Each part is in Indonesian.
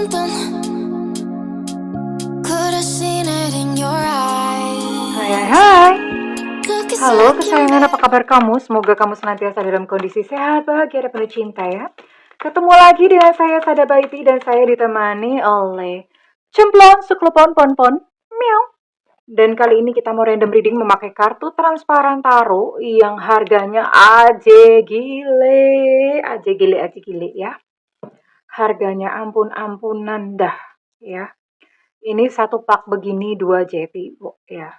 something. Could have seen it in your eyes. Hai. Look, it's Halo like you're kesayangan, apa kabar kamu? Semoga kamu senantiasa dalam kondisi sehat, bahagia, dan penuh cinta ya. Ketemu lagi dengan saya Sada Baiti dan saya ditemani oleh Cemplon Suklepon Ponpon Miau. Dan kali ini kita mau random reading memakai kartu transparan tarot yang harganya aje gile ya. Harganya ampun-ampunan dah ya. Ini satu pak begini 2 JP ya.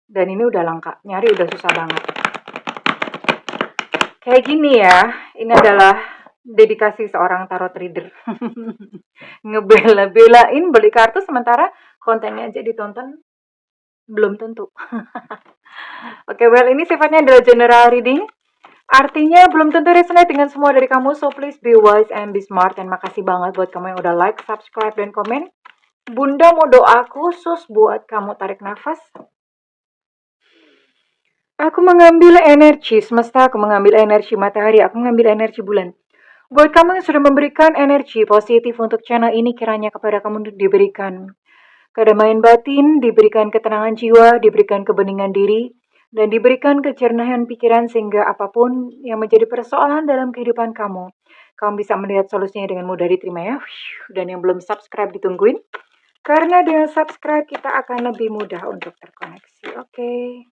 Dan ini udah lengkap, nyari udah susah banget. Kayak gini ya, ini adalah dedikasi seorang tarot reader. Ngebela-belain beli kartu sementara kontennya aja ditonton belum tentu. Oke, well ini sifatnya adalah general reading. Artinya belum tentu resonate dengan semua dari kamu, so please be wise and be smart. Dan makasih banget buat kamu yang udah like, subscribe, dan komen. Bunda mau doa khusus buat kamu, tarik nafas. Aku mengambil energi semesta, aku mengambil energi matahari, aku mengambil energi bulan. Buat kamu yang sudah memberikan energi positif untuk channel ini, kiranya kepada kamu diberikan kedamaian batin, diberikan ketenangan jiwa, diberikan kebeningan diri, dan diberikan kejernihan pikiran sehingga apapun yang menjadi persoalan dalam kehidupan kamu, kamu bisa melihat solusinya dengan mudah. Diterima ya. Dan yang belum subscribe ditungguin, karena dengan subscribe kita akan lebih mudah untuk terkoneksi. Oke.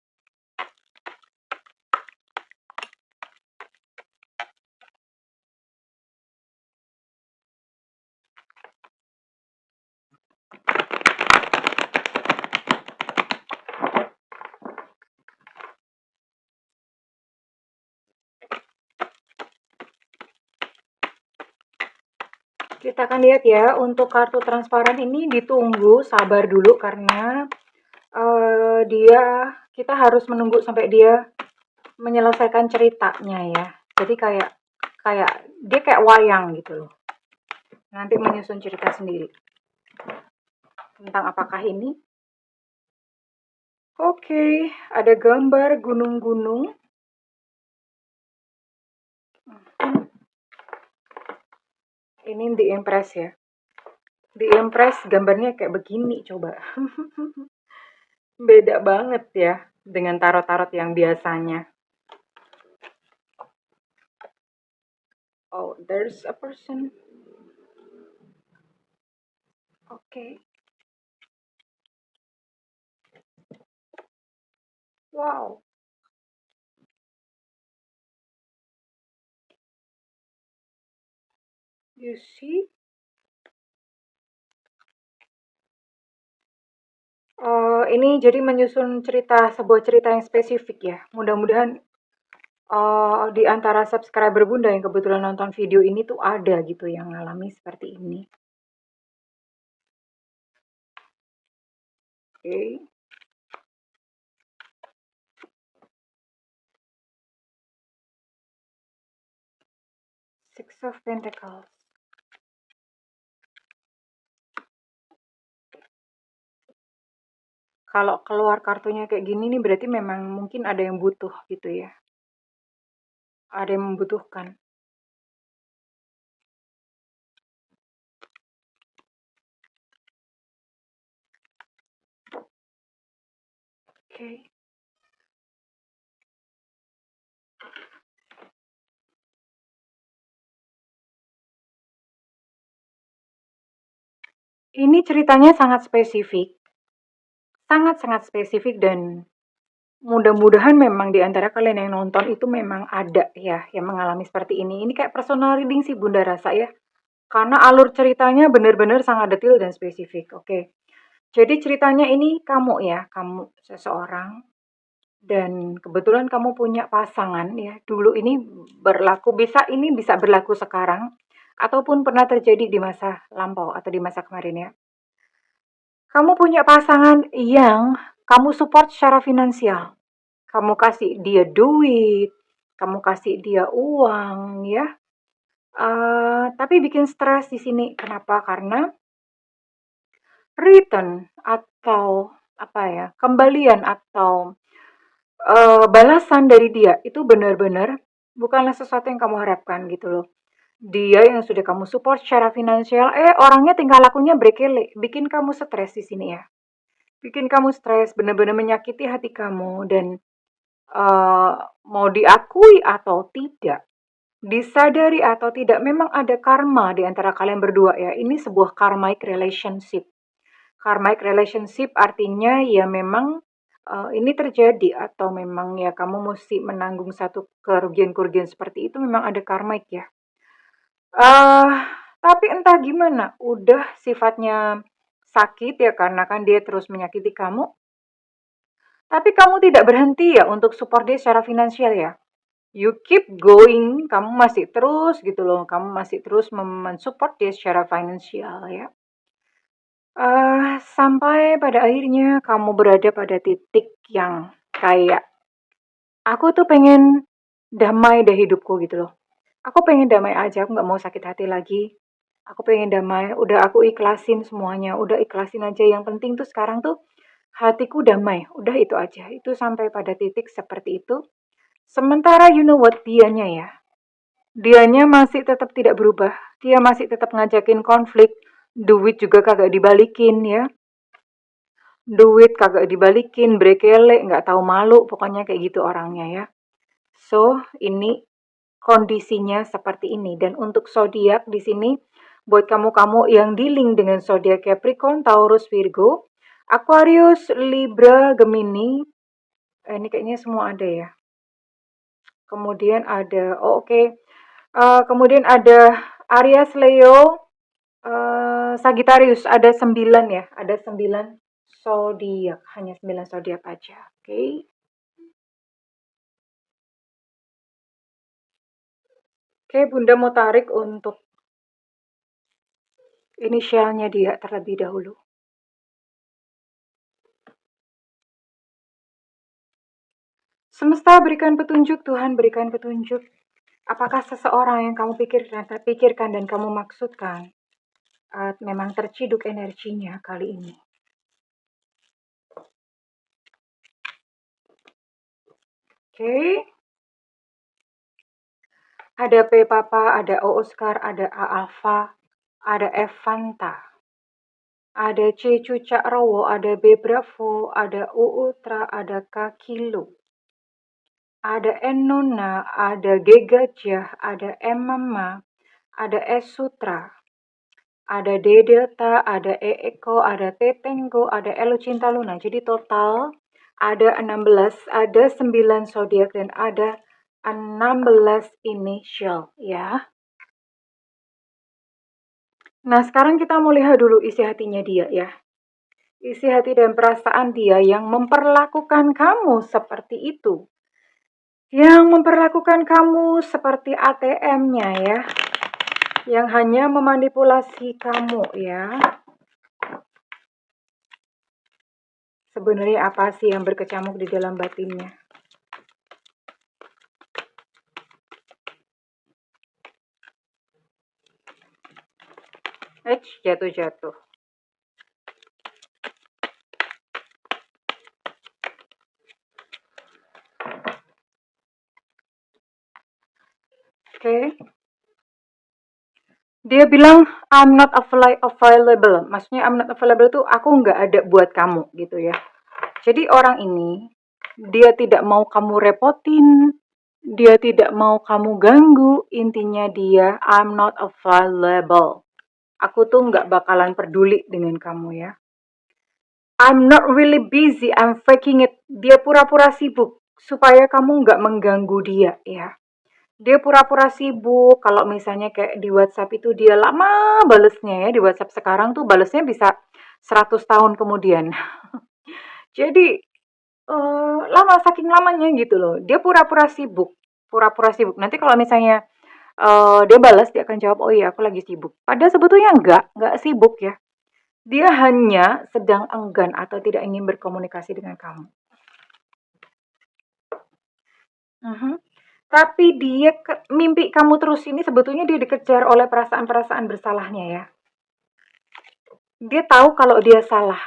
Kita akan lihat ya, untuk kartu transparan ini ditunggu, sabar dulu karena kita harus menunggu sampai dia menyelesaikan ceritanya ya. Jadi kayak dia kayak wayang gitu loh. Nanti menyusun cerita sendiri. Tentang apakah ini? Oke, ada gambar gunung-gunung. Ini di Impress ya. Di Impress gambarnya kayak begini coba. Beda banget ya dengan tarot-tarot yang biasanya. Oh, there's a person. Okay. Wow. You see? Ini jadi menyusun sebuah cerita yang spesifik ya. Mudah-mudahan di antara subscriber Bunda yang kebetulan nonton video ini tuh ada gitu yang ngalami seperti ini. Oke. Six of Pentacles. Kalau keluar kartunya kayak gini nih berarti memang mungkin ada yang butuh gitu ya. Ada yang membutuhkan. Oke. Ini ceritanya sangat spesifik. Sangat-sangat spesifik dan mudah-mudahan memang di antara kalian yang nonton itu memang ada ya yang mengalami seperti ini. Ini kayak personal reading sih Bunda rasa ya. Karena alur ceritanya benar-benar sangat detail dan spesifik. Oke. Jadi ceritanya ini kamu ya, kamu seseorang dan kebetulan kamu punya pasangan ya. Dulu ini bisa berlaku sekarang ataupun pernah terjadi di masa lampau atau di masa kemarin ya. Kamu punya pasangan yang kamu support secara finansial. Kamu kasih dia duit, kamu kasih dia uang ya. Tapi bikin stres di sini. Kenapa? Karena return atau kembalian atau balasan dari dia itu benar-benar bukanlah sesuatu yang kamu harapkan gitu loh. Dia yang sudah kamu support secara finansial, orangnya tingkah lakunya brekele, bikin kamu stres di sini ya. Bikin kamu stres, benar-benar menyakiti hati kamu dan eh, mau diakui atau tidak, disadari atau tidak, memang ada karma di antara kalian berdua ya. Ini sebuah karmic relationship. Karmic relationship artinya ya memang ini terjadi atau memang ya kamu mesti menanggung satu kerugian-kerugian seperti itu, memang ada karmic ya. Eh, tapi entah gimana, udah sifatnya sakit ya karena kan dia terus menyakiti kamu. Tapi kamu tidak berhenti ya untuk support dia secara finansial ya. You keep going, kamu masih terus gitu loh, kamu masih terus mensupport dia secara finansial ya. Sampai pada akhirnya kamu berada pada titik yang kayak, aku tuh pengen damai deh hidupku gitu loh. Aku pengen damai aja, aku nggak mau sakit hati lagi. Aku pengen damai, udah aku ikhlasin semuanya, udah ikhlasin aja. Yang penting tuh sekarang tuh hatiku damai, udah itu aja. Itu sampai pada titik seperti itu. Sementara you know what, dianya ya, dianya masih tetap tidak berubah. Dia masih tetap ngajakin konflik, duit juga kagak dibalikin ya. Duit kagak dibalikin, brekele, nggak tahu malu, pokoknya kayak gitu orangnya ya. So, ini kondisinya seperti ini. Dan untuk zodiak di sini, buat kamu-kamu yang dealing dengan zodiak Capricorn, Taurus, Virgo, Aquarius, Libra, Gemini, ini kayaknya semua ada ya. Kemudian ada, oh oke. Kemudian ada Aries, Leo, Sagittarius, ada 9 ya, ada 9 zodiak, hanya 9 zodiak aja. Oke. Oke, Bunda mau tarik untuk inisialnya dia terlebih dahulu. Semesta berikan petunjuk, Tuhan berikan petunjuk. Apakah seseorang yang kamu pikirkan dan kamu maksudkan memang terciduk energinya kali ini? Oke. Ada P Papa, ada O Oscar, ada A Alpha, ada F Fanta, ada C Cucak Rowo, ada B Bravo, ada U Ultra, ada K Kilo, ada N Nona, ada G Gajah, ada M Mama, ada S Sutra, ada D Delta, ada E Eko, ada T Tenggo, ada L Cinta Luna. Jadi total ada 16, ada 9 zodiak dan ada 16 initial ya. Nah, sekarang kita mau lihat dulu isi hatinya dia ya. Isi hati dan perasaan dia yang memperlakukan kamu seperti itu. Yang memperlakukan kamu seperti ATM-nya ya. Yang hanya memanipulasi kamu ya. Sebenarnya apa sih yang berkecamuk di dalam batinnya? Jatuh-jatuh. Oke. Dia bilang, I'm not available. Maksudnya I'm not available tuh aku nggak ada buat kamu gitu ya. Jadi orang ini, dia tidak mau kamu repotin, dia tidak mau kamu ganggu, intinya dia, I'm not available. Aku tuh nggak bakalan peduli dengan kamu ya. I'm not really busy, I'm faking it. Dia pura-pura sibuk supaya kamu nggak mengganggu dia ya. Dia pura-pura sibuk, kalau misalnya kayak di WhatsApp itu dia lama balesnya ya, di WhatsApp sekarang tuh balesnya bisa 100 tahun kemudian. Jadi lama, saking lamanya gitu loh. Dia pura-pura sibuk, pura-pura sibuk. Nanti kalau misalnya dia balas, dia akan jawab, oh iya aku lagi sibuk. Padahal sebetulnya enggak sibuk ya. Dia hanya sedang enggan atau tidak ingin berkomunikasi dengan kamu. Tapi dia mimpi kamu terus ini sebetulnya dia dikejar oleh perasaan-perasaan bersalahnya ya. Dia tahu kalau dia salah.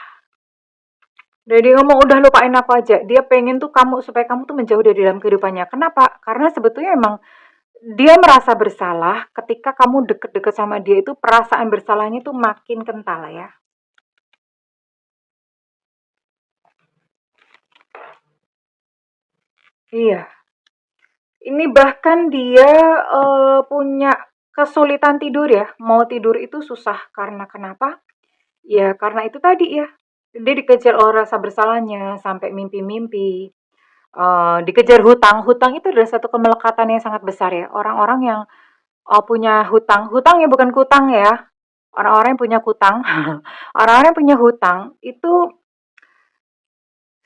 Dan dia ngomong udah lupain aku aja. Dia pengen tuh kamu supaya kamu tuh menjauh dari dalam kehidupannya. Kenapa? Karena sebetulnya emang Dia merasa bersalah ketika kamu deket-deket sama dia itu perasaan bersalahnya tuh makin kental ya. Iya. Ini bahkan dia punya kesulitan tidur ya. Mau tidur itu susah karena kenapa? Ya karena itu tadi ya. Dia dikejar oleh rasa bersalahnya sampai mimpi-mimpi. Dikejar hutang. Hutang itu adalah satu kemelekatan yang sangat besar ya. Orang-orang yang punya hutang, hutang ya bukan kutang ya. Orang-orang yang punya hutang, orang-orang yang punya hutang itu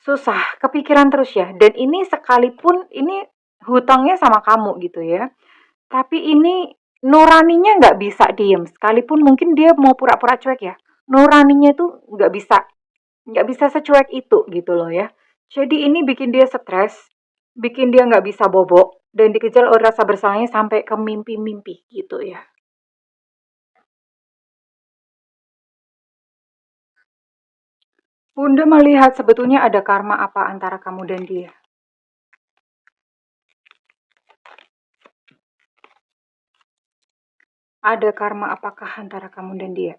susah, kepikiran terus ya. Dan ini sekalipun ini hutangnya sama kamu gitu ya. Tapi ini nuraninya nggak bisa diem. Sekalipun mungkin dia mau pura-pura cuek ya. Nuraninya tuh nggak bisa secuek itu gitu loh ya. Jadi ini bikin dia stres, bikin dia nggak bisa bobok, dan dikejar oleh rasa bersalahnya sampai ke mimpi-mimpi gitu ya. Bunda melihat sebetulnya ada karma apa antara kamu dan dia. Ada karma apakah antara kamu dan dia?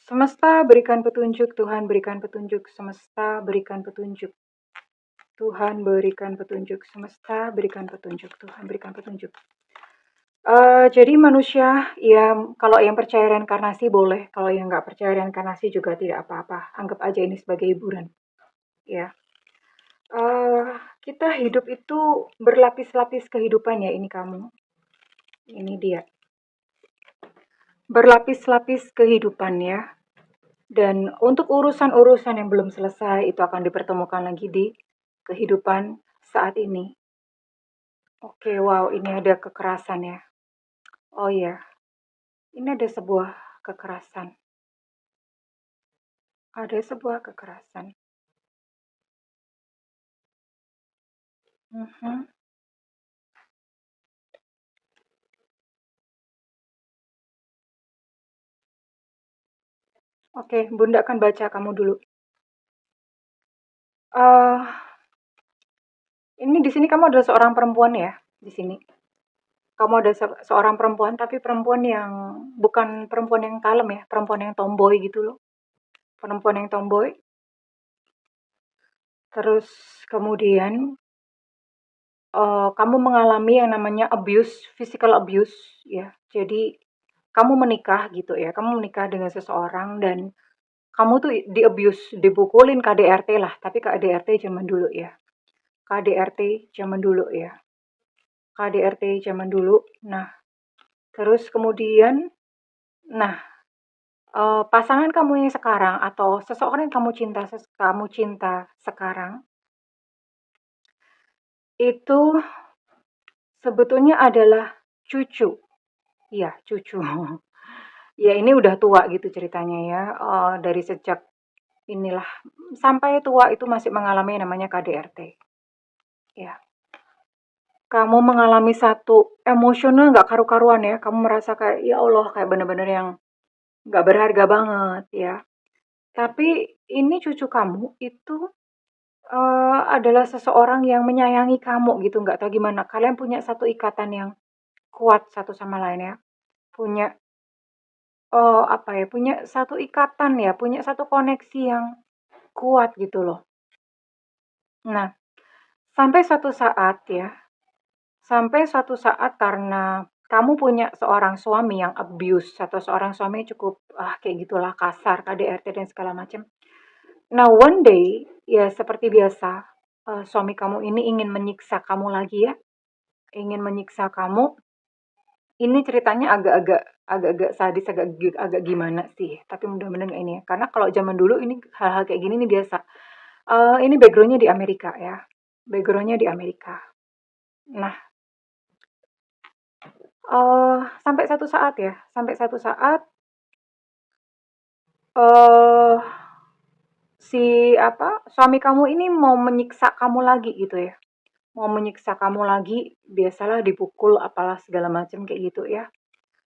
Semesta berikan petunjuk, Tuhan berikan petunjuk, semesta berikan petunjuk. Tuhan berikan petunjuk, semesta berikan petunjuk, Tuhan berikan petunjuk. Jadi manusia, ya kalau yang percaya reinkarnasi boleh, kalau yang nggak percaya reinkarnasi juga tidak apa-apa. Anggap aja ini sebagai hiburan, ya. Eh, kita hidup itu berlapis-lapis kehidupan ya, ini kamu, ini dia. Berlapis-lapis kehidupan ya. Dan untuk urusan-urusan yang belum selesai itu akan dipertemukan lagi di kehidupan saat ini. Oke, wow, ini ada kekerasan ya. Oh iya, ini ada sebuah kekerasan. Ada sebuah kekerasan. Mhm. Oke, Bunda akan baca kamu dulu. Eh, ini di sini kamu adalah seorang perempuan ya, di sini. Kamu ada seorang perempuan, tapi perempuan yang bukan perempuan yang kalem ya, perempuan yang tomboy gitu loh. Perempuan yang tomboy. Terus kemudian kamu mengalami yang namanya abuse, physical abuse ya. Jadi kamu menikah gitu ya, kamu menikah dengan seseorang dan kamu tuh di-abuse, dipukulin KDRT lah, tapi KDRT zaman dulu ya. KDRT zaman dulu ya. KDRT zaman dulu. Nah, terus kemudian, nah, pasangan kamu yang sekarang atau seseorang yang kamu cinta sekarang itu sebetulnya adalah cucu. Iya, cucu. Ya ini udah tua gitu ceritanya ya, dari sejak inilah sampai tua itu masih mengalami yang namanya KDRT, ya. Kamu mengalami satu emosional nggak karu-karuan ya, kamu merasa kayak, ya Allah kayak bener-bener yang nggak berharga banget ya. Tapi ini cucu kamu itu, adalah seseorang yang menyayangi kamu gitu, nggak tahu gimana, kalian punya satu ikatan yang kuat satu sama lain ya, punya, apa ya, punya satu ikatan ya, punya satu koneksi yang kuat gitu loh. Nah, sampai suatu saat ya, sampai suatu saat karena kamu punya seorang suami yang abuse atau seorang suami yang cukup kayak gitulah kasar, KDRT dan segala macam. Nah, one day ya seperti biasa suami kamu ini ingin menyiksa kamu lagi ya, ingin menyiksa kamu. Ini ceritanya agak-agak sadis, agak gimana sih, tapi mudah-mudahan nggak ini ya. Karena kalau zaman dulu ini hal-hal kayak gini nih biasa. Ini backgroundnya di Amerika ya, backgroundnya di Amerika. Nah, sampai satu saat ya, sampai satu saat, eee, si apa, suami kamu ini mau menyiksa kamu lagi gitu ya, mau menyiksa kamu lagi, biasalah dipukul apalah segala macam kayak gitu ya.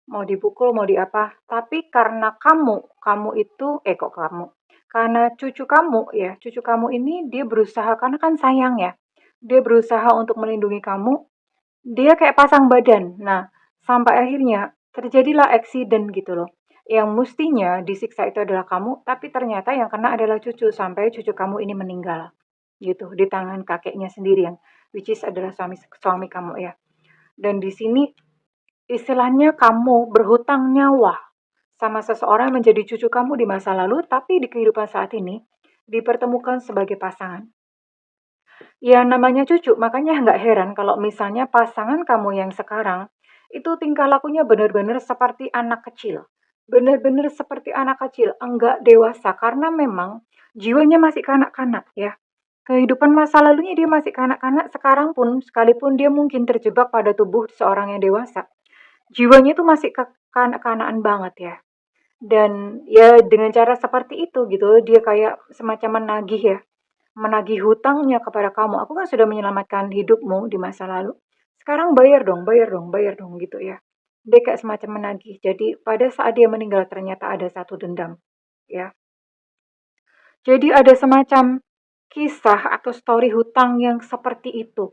Mau dipukul, mau di apa, tapi karena kamu itu kok kamu, Karena cucu kamu ini dia berusaha karena kan sayang ya. Dia berusaha untuk melindungi kamu, dia kayak pasang badan. Nah, sampai akhirnya terjadilah accident gitu loh. Yang mestinya disiksa itu adalah kamu, tapi ternyata yang kena adalah cucu sampai cucu kamu ini meninggal. Gitu, di tangan kakeknya sendiri yang which is adalah suami suami kamu ya. Dan di sini istilahnya kamu berhutang nyawa sama seseorang yang menjadi cucu kamu di masa lalu, tapi di kehidupan saat ini dipertemukan sebagai pasangan. Ya namanya cucu, makanya nggak heran kalau misalnya pasangan kamu yang sekarang itu tingkah lakunya benar-benar seperti anak kecil. Benar-benar seperti anak kecil, enggak dewasa karena memang jiwanya masih kanak-kanak ya. Kehidupan masa lalunya dia masih kanak-kanak, sekarang pun sekalipun dia mungkin terjebak pada tubuh seorang yang dewasa, jiwanya itu masih kekanak-kanakan banget ya. Dan ya dengan cara seperti itu gitu, dia kayak semacam menagih hutangnya kepada kamu. Aku kan sudah menyelamatkan hidupmu di masa lalu. Sekarang bayar dong, bayar dong, bayar dong gitu ya. Dia kayak semacam menagih. Jadi pada saat dia meninggal ternyata ada satu dendam, ya. Jadi ada semacam kisah atau story hutang yang seperti itu.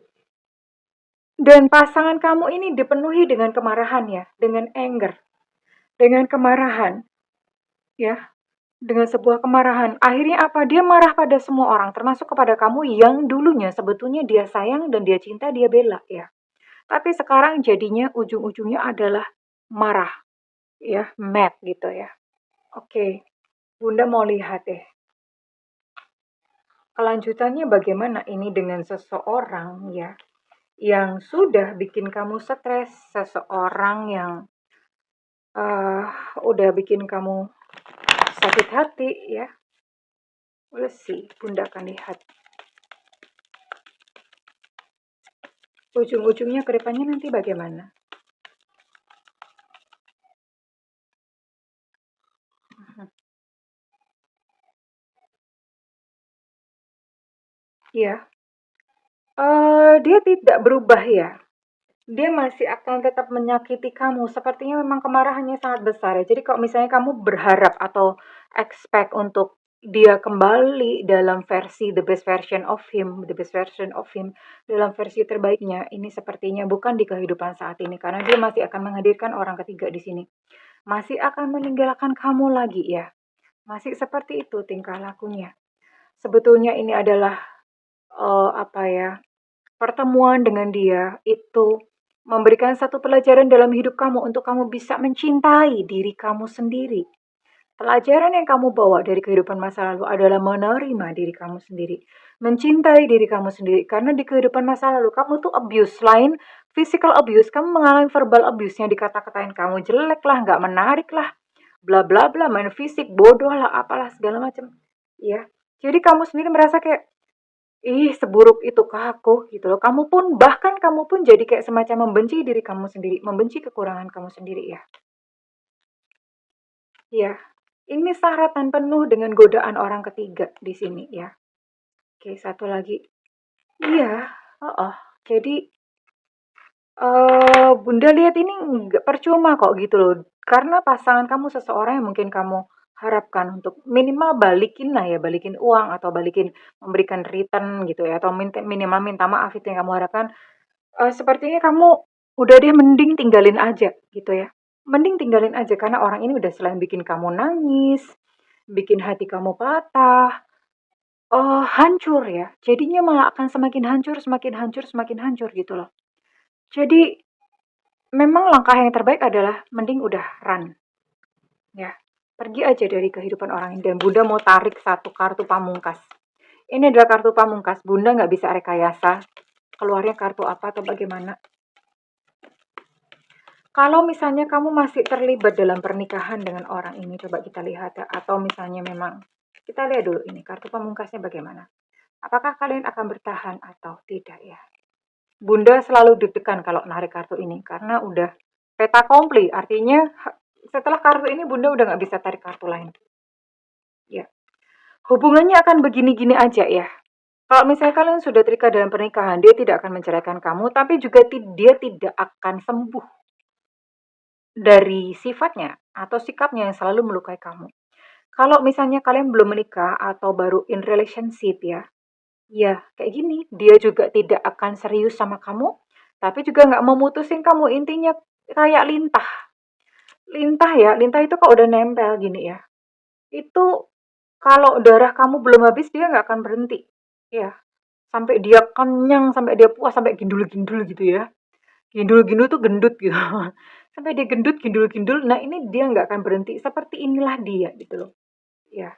Dan pasangan kamu ini dipenuhi dengan kemarahan ya, dengan anger, dengan kemarahan, ya. Dengan sebuah kemarahan. Akhirnya apa? Dia marah pada semua orang, termasuk kepada kamu yang dulunya sebetulnya dia sayang dan dia cinta, dia bela ya. Tapi sekarang jadinya ujung-ujungnya adalah marah ya, mad gitu ya. Oke, Bunda mau lihat deh. Kelanjutannya bagaimana ini dengan seseorang ya yang sudah bikin kamu stres, seseorang yang uh, udah bikin kamu sakit hati ya. Let's see, Bunda akan lihat. Ujung-ujungnya ke depannya nanti bagaimana? Ya, dia tidak berubah ya. Dia masih akan tetap menyakiti kamu. Sepertinya memang kemarahannya sangat besar ya. Jadi kalau misalnya kamu berharap atau expect untuk dia kembali dalam versi the best version of him, dalam versi terbaiknya, ini sepertinya bukan di kehidupan saat ini karena dia masih akan menghadirkan orang ketiga di sini. Masih akan meninggalkan kamu lagi ya. Masih seperti itu tingkah lakunya. Sebetulnya ini adalah apa ya, pertemuan dengan dia itu memberikan satu pelajaran dalam hidup kamu untuk kamu bisa mencintai diri kamu sendiri. Pelajaran yang kamu bawa dari kehidupan masa lalu adalah menerima diri kamu sendiri, mencintai diri kamu sendiri. Karena di kehidupan masa lalu kamu tuh abuse, selain physical abuse, kamu mengalami verbal abuse yang dikata-katain kamu jelek lah, nggak menarik lah, bla bla bla, main fisik, bodoh lah, apalah segala macam. Ya, jadi kamu sendiri merasa kayak ih, seburuk itukah aku gitu loh. Kamu pun jadi kayak semacam membenci diri kamu sendiri, membenci kekurangan kamu sendiri ya. Iya, ini syahratan penuh dengan godaan orang ketiga di sini ya. Oke, satu lagi. Iya, oh. Jadi Bunda lihat ini nggak percuma kok gitu loh. Karena pasangan kamu seseorang yang mungkin kamu harapkan untuk minimal balikin lah ya, balikin uang atau balikin memberikan return gitu ya, atau minimal minta maaf itu yang kamu harapkan. Sepertinya kamu udah deh mending tinggalin aja gitu ya. Mending tinggalin aja karena orang ini udah selain bikin kamu nangis, bikin hati kamu patah, hancur ya. Jadinya malah akan semakin hancur, semakin hancur, semakin hancur gitu loh. Jadi memang langkah yang terbaik adalah mending udah run ya. Pergi aja dari kehidupan orang ini dan Bunda mau tarik satu kartu pamungkas. Ini adalah kartu pamungkas. Bunda nggak bisa rekayasa keluarnya kartu apa atau bagaimana. Kalau misalnya kamu masih terlibat dalam pernikahan dengan orang ini, coba kita lihat ya. Atau misalnya memang, kita lihat dulu ini, kartu pamungkasnya bagaimana. Apakah kalian akan bertahan atau tidak ya? Bunda selalu deg-degan kalau narik kartu ini, karena udah peta kompli. Artinya, setelah kartu ini Bunda udah nggak bisa tarik kartu lain. Ya, hubungannya akan begini-gini aja ya. Kalau misalnya kalian sudah terikat dalam pernikahan, dia tidak akan menceraikan kamu, tapi juga dia tidak akan sembuh dari sifatnya atau sikapnya yang selalu melukai kamu. Kalau misalnya kalian belum menikah atau baru in relationship ya, ya kayak gini, dia juga tidak akan serius sama kamu, tapi juga nggak mau mutusin kamu. Intinya kayak lintah. Lintah ya, lintah itu kalau udah nempel gini ya, itu kalau darah kamu belum habis dia nggak akan berhenti. Ya, sampai dia kenyang, sampai dia puas, sampai gindul-gindul gitu ya. Gindul-gindul tuh gendut gitu. Sampai dia gendut, gindul-gindul. Nah ini dia nggak akan berhenti. Seperti inilah dia gitu loh. Ya.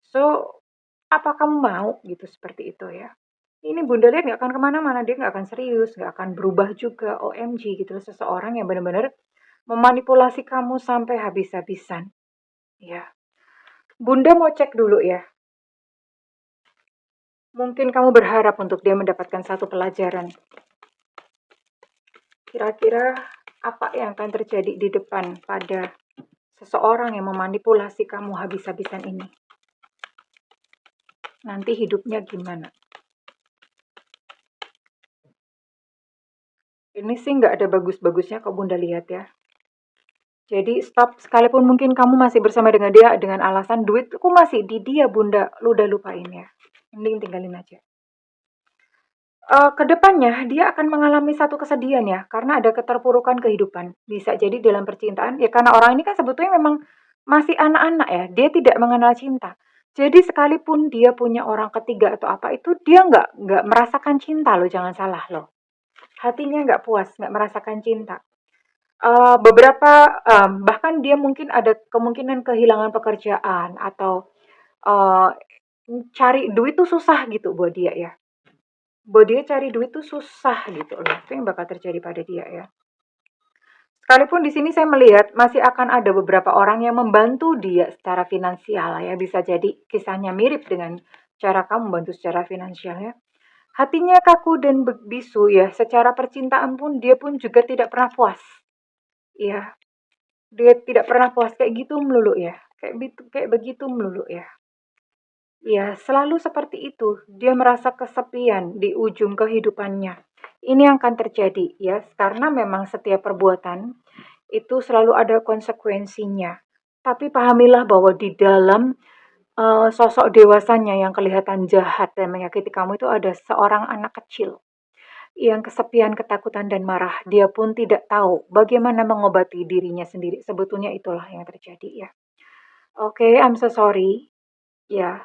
So, apa kamu mau gitu seperti itu ya? Ini Bunda lihat nggak akan kemana-mana, dia nggak akan serius, nggak akan berubah juga. OMG gitu loh, seseorang yang benar-benar memanipulasi kamu sampai habis-habisan. Ya, Bunda mau cek dulu ya. Mungkin kamu berharap untuk dia mendapatkan satu pelajaran. Kira-kira apa yang akan terjadi di depan pada seseorang yang memanipulasi kamu habis-habisan ini? Nanti hidupnya gimana? Ini sih nggak ada bagus-bagusnya kok Bunda lihat ya. Jadi stop, sekalipun mungkin kamu masih bersama dengan dia dengan alasan duit, aku masih di dia Bunda, lu udah lupain ya. Mending tinggalin aja. Kedepannya dia akan mengalami satu kesedihan ya, karena ada keterpurukan kehidupan. Bisa jadi dalam percintaan, ya karena orang ini kan sebetulnya memang masih anak-anak ya, dia tidak mengenal cinta. Jadi sekalipun dia punya orang ketiga atau apa itu, dia nggak merasakan cinta loh, jangan salah loh. Hatinya nggak puas, nggak merasakan cinta. Bahkan dia mungkin ada kemungkinan kehilangan pekerjaan atau eee, cari duit tuh susah gitu buat dia ya. Buat dia cari duit tuh susah gitu loh, itu yang bakal terjadi pada dia ya. Sekalipun di sini saya melihat masih akan ada beberapa orang yang membantu dia secara finansial ya, bisa jadi kisahnya mirip dengan cara kamu membantu secara finansial ya. Hatinya kaku dan bisu ya, secara percintaan pun dia pun juga tidak pernah puas. Iya, dia tidak pernah puas kayak gitu melulu ya, kayak begitu melulu ya. Ya, selalu seperti itu. Dia merasa kesepian di ujung kehidupannya. Ini yang akan terjadi ya, karena memang setiap perbuatan itu selalu ada konsekuensinya. Tapi pahamilah bahwa di dalam sosok dewasanya yang kelihatan jahat dan menyakiti kamu itu ada seorang anak kecil yang kesepian, ketakutan, dan marah. Dia pun tidak tahu bagaimana mengobati dirinya sendiri. Sebetulnya itulah yang terjadi ya. Oke, I'm so sorry. Ya,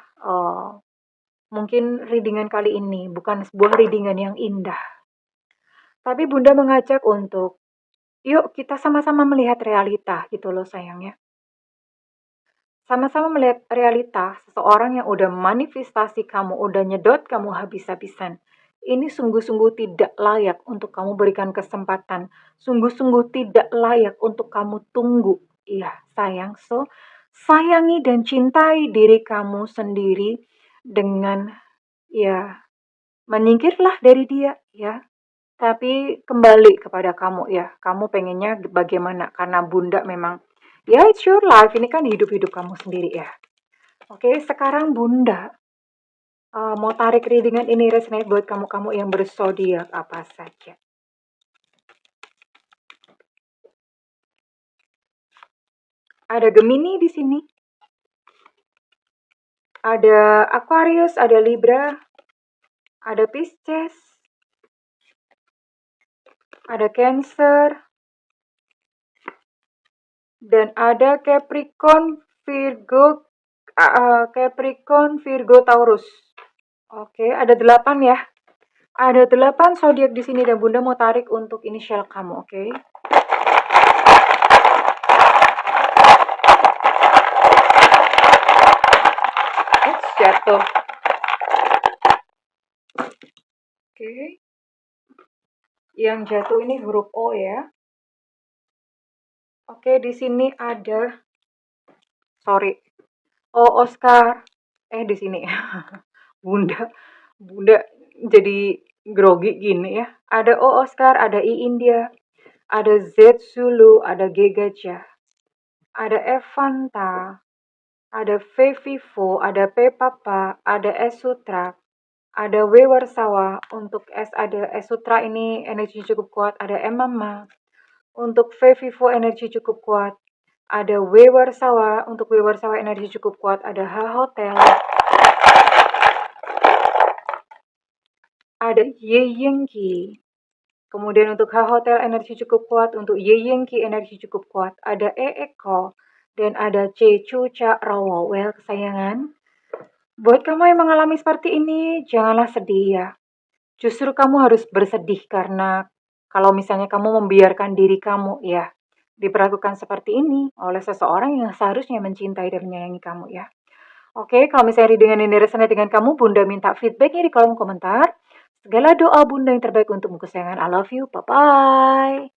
mungkin readingan kali ini bukan sebuah readingan yang indah. Tapi Bunda mengajak untuk, yuk kita sama-sama melihat realita gitu loh sayangnya. Sama-sama melihat realita seseorang yang udah manifestasi kamu, udah nyedot kamu habis-habisan. Ini sungguh-sungguh tidak layak untuk kamu berikan kesempatan. Sungguh-sungguh tidak layak untuk kamu tunggu. Iya, sayang. So, sayangi dan cintai diri kamu sendiri dengan ya menyingkirlah dari dia ya. Tapi kembali kepada kamu ya. Kamu pengennya bagaimana? Karena Bunda memang ya it's your life. Ini kan hidup-hidup kamu sendiri ya. Oke, sekarang Bunda mau tarik readingan ini resonate buat kamu-kamu yang berzodiak apa saja. Ada Gemini di sini. Ada Aquarius, ada Libra, ada Pisces, ada Cancer, dan ada Capricorn, Virgo, Taurus. Oke, ada 8 ya. Ada 8 zodiak di sini dan Bunda mau tarik untuk inisial kamu, oke? Ups, jatuh. Oke. Yang jatuh ini huruf O ya. Oke, di sini ada sorry. O Oscar. Di sini. Bunda Bunda jadi grogi gini ya. Ada O Oscar, ada I India, ada Z Zulu, ada G Gajah, ada Evanta, ada V Vivo, ada P Papa, ada S Sutra, ada W Warsawa. Untuk S ada S Sutra ini energi cukup kuat, ada M Mama. Untuk V Vivo energi cukup kuat. Ada W Warsawa, untuk W Warsawa energi cukup kuat, ada H Hotel, ada Y Yengki. Kemudian untuk H Hotel energi cukup kuat, untuk Y Yengki energi cukup kuat, ada E Eko, dan ada C Cuca Rowo. Well, kesayangan, buat kamu yang mengalami seperti ini, janganlah sedih ya. Justru kamu harus bersedih karena kalau misalnya kamu membiarkan diri kamu ya diperlakukan seperti ini oleh seseorang yang seharusnya mencintai dan menyayangi kamu ya. Oke, kalau misalnya dengan ini resonate dengan kamu, Bunda minta feedbacknya di kolom komentar. Segala doa Bunda yang terbaik untukmu kesayangan. I love you. Bye-bye.